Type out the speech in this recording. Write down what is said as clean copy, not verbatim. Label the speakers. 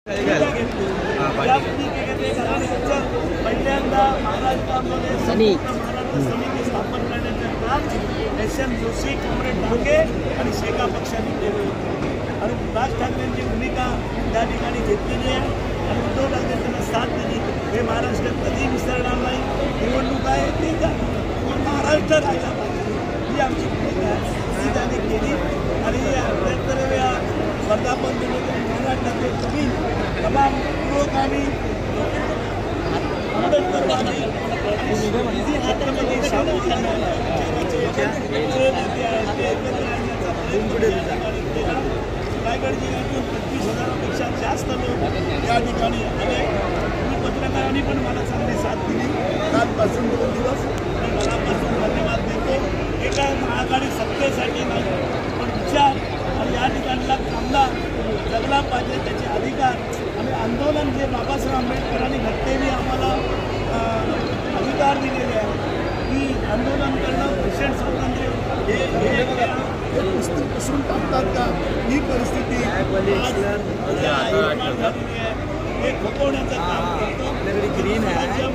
Speaker 1: पहिल्यांदा महाराष्ट्रामध्ये महाराष्ट्र समिती स्थापन करण्याचे काम SM जोशी, कॉम्रेड डांगे आणि शेका पक्षाने केले आणि राज ठाकरेंची भूमिका त्या ठिकाणी घेतलेली आहे आणि उद्धव ठाकरे त्यांना साथ दिली. हे महाराष्ट्रात कधी विसरणार नाही. निवडणूक आहे ती महाराष्ट्र राहिला पाहिजे ही आमची भूमिका आहे, ती त्यांनी केली आणि 78व्या वर्धापन दिनानिमित्त महाराष्ट्रातले नवीन तमाम पुरोगामी आंबेडकरवादी रायगड जिल्ह्यातून 25,000पेक्षा जास्त लोक या ठिकाणी आले. तुम्ही पत्रकारांनी पण मला चांगली साथ दिली. कालपासून 2 दिवस मी मनापासून धन्यवाद देतो. एका महाआघाडी सत्तेसाठी नाही पण विचार आणि या ठिकाणला कामदा जगला पाहिजे, त्याचे अधिकार आणि आंदोलन जे बाबासाहेब आंबेडकरांनी घटनेने आम्हाला अधिकार दिलेले आहे की आंदोलन करणं, भाषण स्वातंत्र्य हे पुस्तक पसरून टाकतात का, ही परिस्थिती निर्माण झालेली आहे. हे खपवण्याचं काम करतो. ग्रीन आहे.